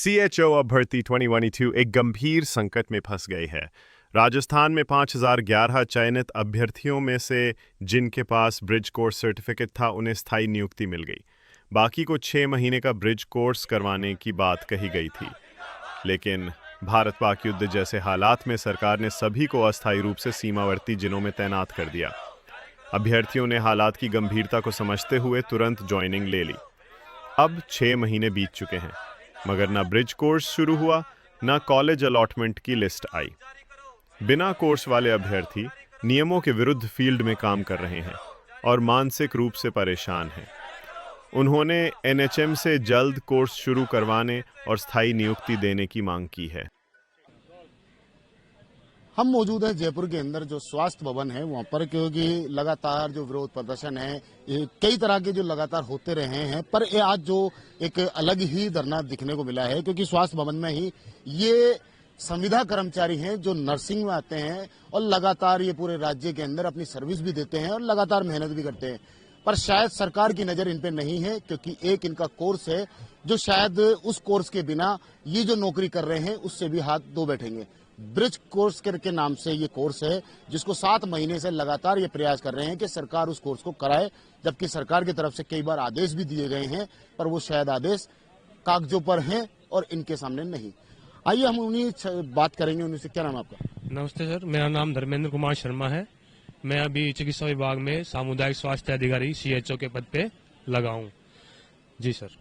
CHO अब भर्ती 2022 एक गंभीर संकट में फंस गई है। राजस्थान में 5011 चयनित अभ्यर्थियों में से जिनके पास ब्रिज कोर्स सर्टिफिकेट था, उन्हें स्थायी नियुक्ति मिल गई। बाकी को 6 महीने का ब्रिज कोर्स करवाने की बात कही गई थी, लेकिन भारत पाक युद्ध जैसे हालात में सरकार ने सभी को अस्थायी रूप से सीमावर्ती जिलों में तैनात कर दिया। अभ्यर्थियों ने हालात की गंभीरता को समझते हुए तुरंत ज्वाइनिंग ले ली। अब 6 महीने बीत चुके हैं, मगर ना ब्रिज कोर्स शुरू हुआ, ना कॉलेज अलॉटमेंट की लिस्ट आई। बिना कोर्स वाले अभ्यर्थी नियमों के विरुद्ध फील्ड में काम कर रहे हैं और मानसिक रूप से परेशान हैं। उन्होंने एनएचएम से जल्द कोर्स शुरू करवाने और स्थायी नियुक्ति देने की मांग की है। हम मौजूद हैं जयपुर के अंदर जो स्वास्थ्य भवन है वहां पर, क्योंकि लगातार जो विरोध प्रदर्शन है ये कई तरह के जो लगातार होते रहे हैं, पर ये आज जो एक अलग ही धरना दिखने को मिला है, क्योंकि स्वास्थ्य भवन में ही ये संविदा कर्मचारी हैं जो नर्सिंग में आते हैं और लगातार ये पूरे राज्य के अंदर अपनी सर्विस भी देते हैं और लगातार मेहनत भी करते हैं। पर शायद सरकार की नजर इन पे नहीं है, क्योंकि एक इनका कोर्स है जो शायद उस कोर्स के बिना ये जो नौकरी कर रहे हैं उससे भी हाथ धो बैठेंगे। ब्रिज कोर्स के नाम से ये कोर्स है जिसको 7 महीने से लगातार ये प्रयास कर रहे हैं कि सरकार उस कोर्स को कराए, जबकि सरकार की तरफ से कई बार आदेश भी दिए गए हैं, पर वो शायद आदेश कागजों पर हैं और इनके सामने नहीं। आइए हम उन्हीं बात करेंगे उन्हीं से। क्या नाम है आपका? नमस्ते सर, मेरा नाम धर्मेंद्र कुमार शर्मा है। मैं अभी चिकित्सा विभाग में सामुदायिक स्वास्थ्य अधिकारी सीएचओ के पद पे लगा हूँ। जी सर।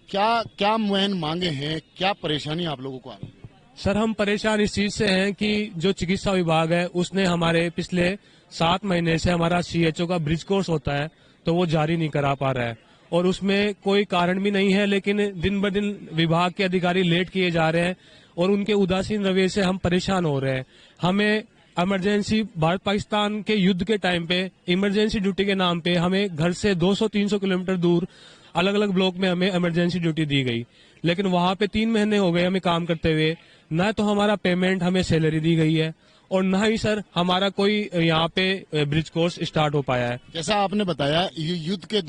क्या क्या मेन मांगे हैं, क्या परेशानी आप लोगों को आ रही है? सर, हम परेशान इस चीज से हैं कि जो चिकित्सा विभाग है उसने हमारे पिछले 7 महीने से हमारा सीएचओ का ब्रिज कोर्स होता है तो वो जारी नहीं करा पा रहा है, और उसमें कोई कारण भी नहीं है, लेकिन दिन ब दिन विभाग के अधिकारी लेट किए जा रहे हैं और उनके उदासीन रवैये से हम परेशान हो रहे हैं। हमें इमरजेंसी भारत पाकिस्तान के युद्ध के टाइम पे इमरजेंसी ड्यूटी के नाम पे हमें घर से 200-300 किलोमीटर दूर अलग अलग ब्लॉक में हमें इमरजेंसी ड्यूटी दी गई, लेकिन वहां पे 3 महीने हो गए हमें काम करते हुए। न तो हमारा पेमेंट, हमें सैलरी दी गई है, और न ही सर हमारा कोई यहाँ पे ब्रिज कोर्स स्टार्ट हो पाया है। जैसा आपने बताया युद्ध के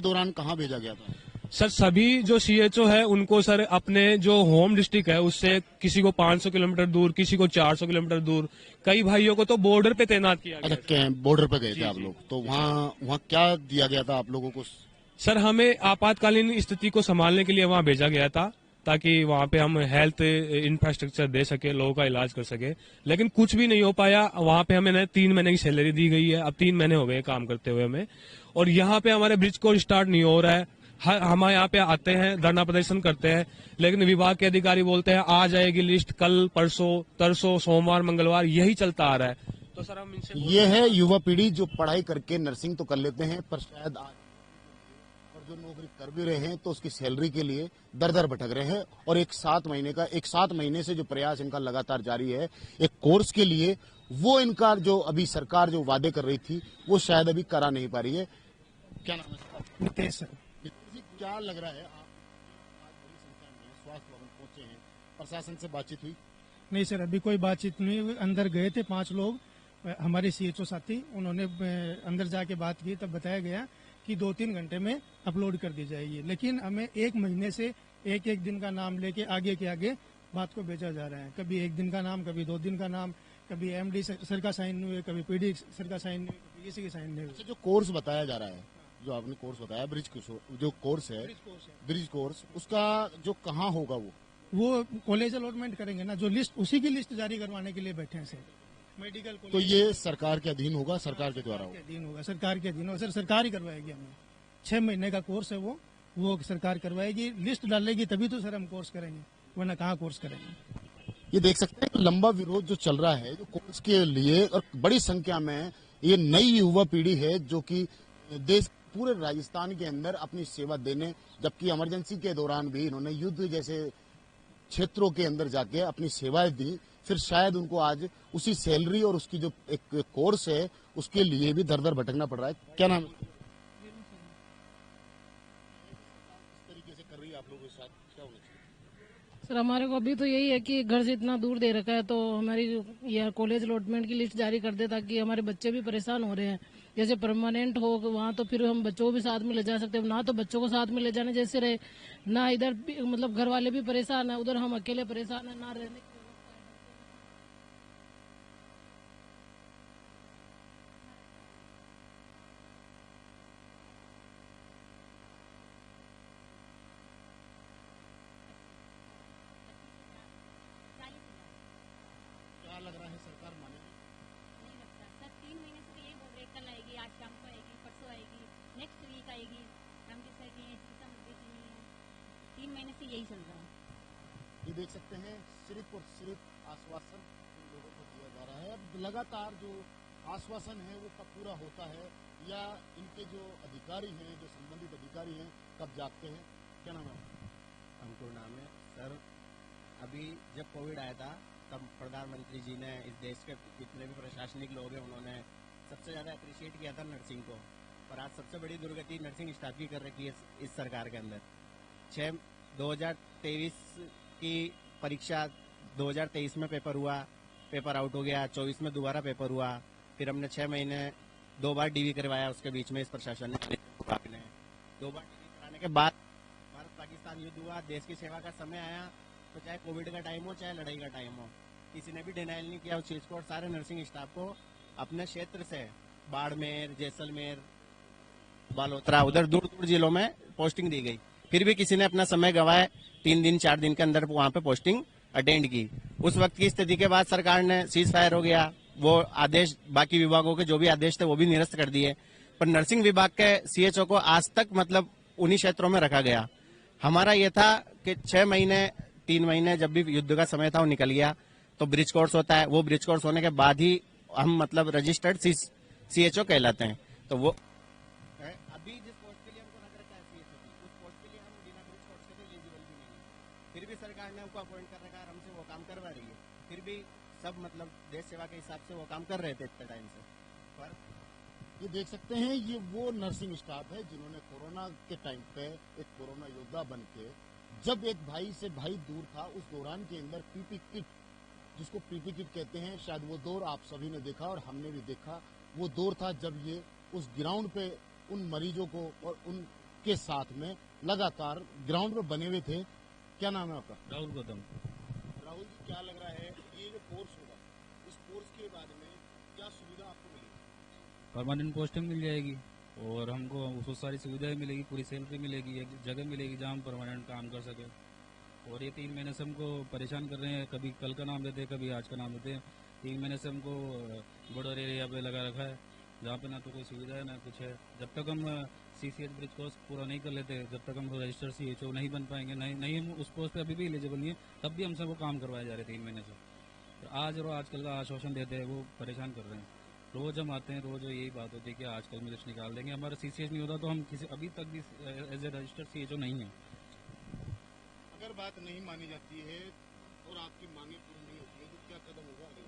दौरान कहाँ भेजा गया था? सर, सभी जो सीएचओ है उनको सर अपने जो होम डिस्ट्रिक्ट है उससे किसी को 500 किलोमीटर दूर, किसी को 400 किलोमीटर दूर, कई भाइयों को तो बॉर्डर पे तैनात किया गया। अच्छा, बॉर्डर पे गए थे आप लोग, तो वहाँ क्या दिया गया था आप लोगों को? सर, हमें आपातकालीन स्थिति को संभालने के लिए वहाँ भेजा गया था ताकि वहाँ पे हम हेल्थ इंफ्रास्ट्रक्चर दे सके, लोगों का इलाज कर सके, लेकिन कुछ भी नहीं हो पाया। वहाँ पे हमें 3 महीने की सैलरी दी गई है, अब 3 महीने हो गए काम करते हुए हमें, और यहाँ पे हमारे ब्रिज कोर्स स्टार्ट नहीं हो रहा है। हम यहाँ पे आते हैं, धरना प्रदर्शन करते हैं, लेकिन विभाग के अधिकारी बोलते हैं आ जाएगी लिस्ट कल, परसों, तरसों, सोमवार, मंगलवार, यही चलता आ रहा है। तो सर हम इनसे ये है युवा पीढ़ी जो पढ़ाई करके नर्सिंग तो कर लेते हैं, पर शायद आज और जो नौकरी कर भी रहे हैं तो उसकी सैलरी के लिए दर दर भटक रहे हैं। और एक 7 महीने से जो प्रयास इनका लगातार जारी है एक कोर्स के लिए, वो इनका जो अभी सरकार जो वादे कर रही थी वो शायद अभी करा नहीं पा रही है। क्या नाम है? नितेश सर। क्या लग रहा है, आप आज बड़ी संख्या में स्वास्थ्य भवन पहुंचे हैं, प्रशासन से बातचीत हुई? नहीं सर, अभी कोई बातचीत नहीं हुई। अंदर गए थे 5 लोग, हमारे सीएचओ साथी, उन्होंने अंदर जाके बात की, तब बताया गया कि 2-3 घंटे में अपलोड कर दी जाएगी, लेकिन हमें 1 महीने से एक दिन का नाम लेके आगे के आगे बात को भेजा जा रहा है। कभी 1 दिन का नाम, कभी 2 दिन का नाम, कभी एमडी सर का साइन नहीं हुए, कभी पीडी सर का साइन नहीं हुए, कभी किसी के साइन नहीं हुए। जो कोर्स बताया जा रहा है, जो आपने कोर्स बताया ब्रिज जो कोर्स है, ब्रिज कोर्स, उसका जो कहाँ होगा वो कॉलेज अलॉटमेंट करेंगे ना, जो लिस्ट, उसी की लिस्ट जारी करवाने के लिए बैठे हैं सर। मेडिकल तो ये सरकार के अधीन होगा, सरकार के द्वारा होगा? अधीन होगा, सरकार के अधीन होगा सर, सरकार ही करवाएगी हमें। 6 महीने का कोर्स है वो सरकार करवाएगी, लिस्ट डालेगी तभी तो सर हम कोर्स करेंगे, वरना कहाँ कोर्स करेंगे। ये देख सकते हैं लंबा विरोध जो चल रहा है जो कोर्स के लिए, और बड़ी संख्या में ये नई युवा पीढ़ी है जो कि देश पूरे राजस्थान के अंदर अपनी सेवा देने, जबकि इमरजेंसी के दौरान भी इन्होंने युद्ध जैसे क्षेत्रों के अंदर जाके अपनी सेवाएं दी, फिर शायद उनको आज उसी सैलरी और उसकी जो एक कोर्स है उसके लिए भी दर दर भटकना पड़ रहा है। क्या नाम है? इस तरीके से कर रही है आप लोगों के साथ, क्या होना चाहिए? सर हमारे को अभी तो यही है कि घर से इतना दूर दे रखा है, तो हमारी यह कॉलेज अलॉटमेंट की लिस्ट जारी कर दे ताकि हमारे बच्चे भी परेशान हो रहे हैं। जैसे परमानेंट हो वहाँ तो फिर हम बच्चों को भी साथ में ले जा सकते हैं, ना तो बच्चों को साथ में ले जाने जैसे रहे, ना इधर मतलब घर वाले भी परेशान है, उधर हम अकेले परेशान है, ना रहने की क्या लग रहा है सरकार मानेगी? नहीं लगता सर। 3 महीने से तो यही बोल रहे कल आएगी, आज शाम को आएगी, परसों आएगी, नेक्स्ट वीक आएगी। हम डिसाइड नहीं है, इसका मुद्दे की नहीं है। 3 महीने से यही चल रहा है। ये देख सकते हैं सिर्फ और सिर्फ आश्वासन इन लोगों को दिया जा रहा है। अब लगातार जो आश्वासन है वो कब पूरा होता है, या इनके जो अधिकारी हैं, जो संबंधित अधिकारी हैं, कब जागते हैं? क्या नाम है आपका? अंकुर नाम है सर। अभी जब कोविड आया था तब प्रधानमंत्री जी ने इस देश के जितने भी प्रशासनिक लोग हैं उन्होंने सबसे ज़्यादा अप्रिशिएट किया था नर्सिंग को। पर आज सबसे बड़ी दुर्गति नर्सिंग स्टाफ की कर रखी है इस सरकार के अंदर। 2023 की परीक्षा 2023 में पेपर हुआ, पेपर आउट हो गया। 24 में दोबारा पेपर हुआ, फिर हमने 6 महीने 2 बार डीवी करवाया। उसके बीच में इस प्रशासन ने 2 बार डीवी कराने के बाद भारत पाकिस्तान युद्ध हुआ, देश की सेवा का समय आया, तो चाहे कोविड का टाइम हो चाहे लड़ाई का टाइम हो, किसी ने भी डिनाइल नहीं किया उस चीज़ को। और सारे नर्सिंग स्टाफ को अपने क्षेत्र से बाड़मेर, जैसलमेर, बालोतरा, उधर दूर दूर जिलों में पोस्टिंग दी गई। फिर भी किसी ने अपना समय गंवाए, 3 दिन 4 दिन के अंदर वहां पे पोस्टिंग अटेंड की। उस वक्त की स्थिति के बाद सरकार ने सीज फायर हो गया, वो आदेश बाकी विभागों के जो भी आदेश थे वो भी निरस्त कर दिए। पर नर्सिंग विभाग के सीएचओ को आज तक मतलब उन्हीं क्षेत्रों में रखा गया। हमारा ये था कि 6 महीने 3 महीने जब भी युद्ध का समय था वो निकल गया, तो ब्रिज कोर्स होता है, वो ब्रिज कोर्स होने के बाद ही हम मतलब रजिस्टर्ड सीएचओ कहलाते हैं। तो वो अभी जिस पोस्ट के लिए हमको रख रखा है सीएचओ की, उस पोस्ट के लिए हम बिना ब्रिज कोर्स के तो एलिजिबल भी नहीं है। फिर भी सरकार ने हमको अपॉइंट कर रखा है, हमसे वो काम करवा रही है। फिर भी सब मतलब देश सेवा के हिसाब से वो काम कर रहे थे इतने टाइम से। पर ये देख सकते हैं ये वो नर्सिंग स्टाफ है जिन्होंने कोरोना के टाइम पे एक कोरोना योद्धा बन के, जब एक भाई से भाई दूर था, उस दौरान के अंदर पीपी किट, जिसको पीपी किट कहते हैं, शायद वो दौर आप सभी ने देखा और हमने भी देखा। वो दौर था जब ये उस ग्राउंड पे उन मरीजों को और उनके साथ में लगातार ग्राउंड पे बने हुए थे। क्या नाम है आपका? राहुल गौतम। राहुल जी, क्या लग रहा है ये जो कोर्स होगा, इस कोर्स के बाद में क्या सुविधा आपको मिलेगी? परमानेंट पोस्टिंग मिल जाएगी और हमको बहुत सारी सुविधाएं मिलेगी, पूरी सैलरी मिलेगी, एक जगह मिलेगी जहाँ हम परमानेंट काम कर सके। और ये 3 महीने से हमको परेशान कर रहे हैं, कभी कल का नाम देते हैं, कभी आज का नाम देते हैं। 3 महीने से हमको बॉर्डर एरिया पे लगा रखा है, जहाँ पे ना तो कोई सुविधा है ना कुछ है। जब तक हम सीसीएच ब्रिज कोर्स पूरा नहीं कर लेते, जब तक हम रजिस्टर्ड सीएचओ नहीं बन पाएंगे, नहीं हम उस पोस्ट पे अभी भी एलिजिबल नहीं है, तब भी हमसे वो काम करवाए जा रहे 3 महीने से। तो आज और आजकल का आश्वासन देते हैं, वो परेशान कर रहे हैं। रोज हम आते हैं, रोज यही बात होती है कि आजकल में लिस्ट निकाल देंगे। हमारा सीसीएच नहीं होता तो हम किसी अभी तक भी एज ए रजिस्टर्ड सीएचओ नहीं है। अगर बात नहीं मानी जाती है और आपकी मांगे पूरी नहीं होती है तो क्या कदम होगा आगे?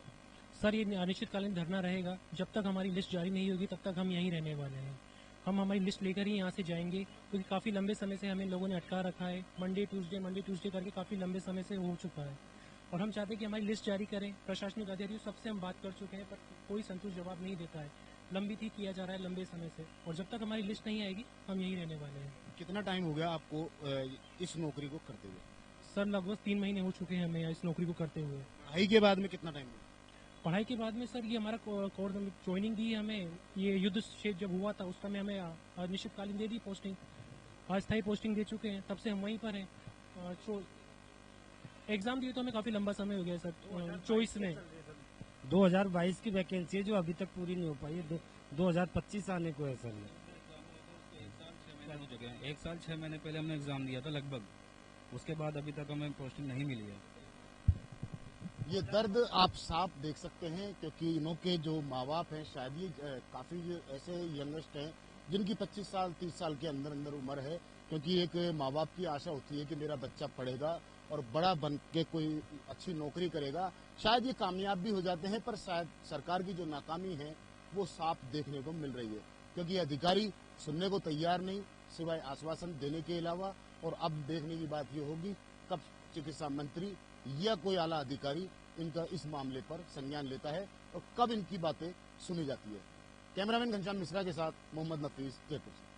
सर ये अनिश्चितकालीन धरना रहेगा, जब तक हमारी लिस्ट जारी नहीं होगी तब तक हम यहीं रहने वाले हैं। हम हमारी लिस्ट लेकर ही यहाँ से जाएंगे, क्योंकि काफ़ी लंबे समय से हमें लोगों ने अटका रखा है। मंडे ट्यूसडे करके काफ़ी लंबे समय से हो चुका है, और हम चाहते हैं कि हमारी लिस्ट जारी करें। प्रशासनिक अधिकारियों सबसे हम बात कर चुके हैं, पर कोई संतुष्ट जवाब नहीं देता है। लंबित ही किया जा रहा है लंबे समय से, और जब तक हमारी लिस्ट नहीं आएगी हम यहीं रहने वाले हैं। कितना टाइम हो गया आपको इस नौकरी को करते हुए? सर लगभग 3 महीने हो चुके हैं हमें यहाँ इस नौकरी को करते हुए। पढ़ाई के बाद में कितना टाइम हुआ? पढ़ाई के बाद में सर ये हमारा कोर्स ज्वाइनिंग दी है हमें, ये युद्ध क्षेत्र जब हुआ था उस समय हमें अनिश्चितकालीन दे दी पोस्टिंग, अस्थायी पोस्टिंग दे चुके हैं, तब से हम वहीं पर हैं। एग्जाम दिए तो हमें काफी लंबा समय हो गया सर। चॉइस में 2022 की वैकेंसी है जो अभी तक पूरी नहीं हो पाई है, 2025 आने को है सर। 1 साल 6 महीने पहले हमने एग्जाम दिया था लगभग, उसके बाद अभी तक हमें पोस्टिंग नहीं मिली है। ये दर्द आप साफ देख सकते हैं, क्योंकि इनके जो माँ बाप हैं शायद ये काफी ऐसे यंगेस्ट हैं जिनकी 25 साल 30 साल के अंदर अंदर उम्र है, क्योंकि एक माँ बाप की आशा होती है कि मेरा बच्चा पढ़ेगा और बड़ा बन के कोई अच्छी नौकरी करेगा। शायद ये कामयाब भी हो जाते हैं, पर शायद सरकार की जो नाकामी है वो साफ देखने को मिल रही है, क्योंकि अधिकारी सुनने को तैयार नहीं सिवाय आश्वासन देने के अलावा। और अब देखने की बात ये होगी कब चिकित्सा मंत्री या कोई आला अधिकारी इनका इस मामले पर संज्ञान लेता है और कब इनकी बातें सुनी जाती है। कैमरामैन घनश्याम मिश्रा के साथ मोहम्मद नफीस, जयपुर से।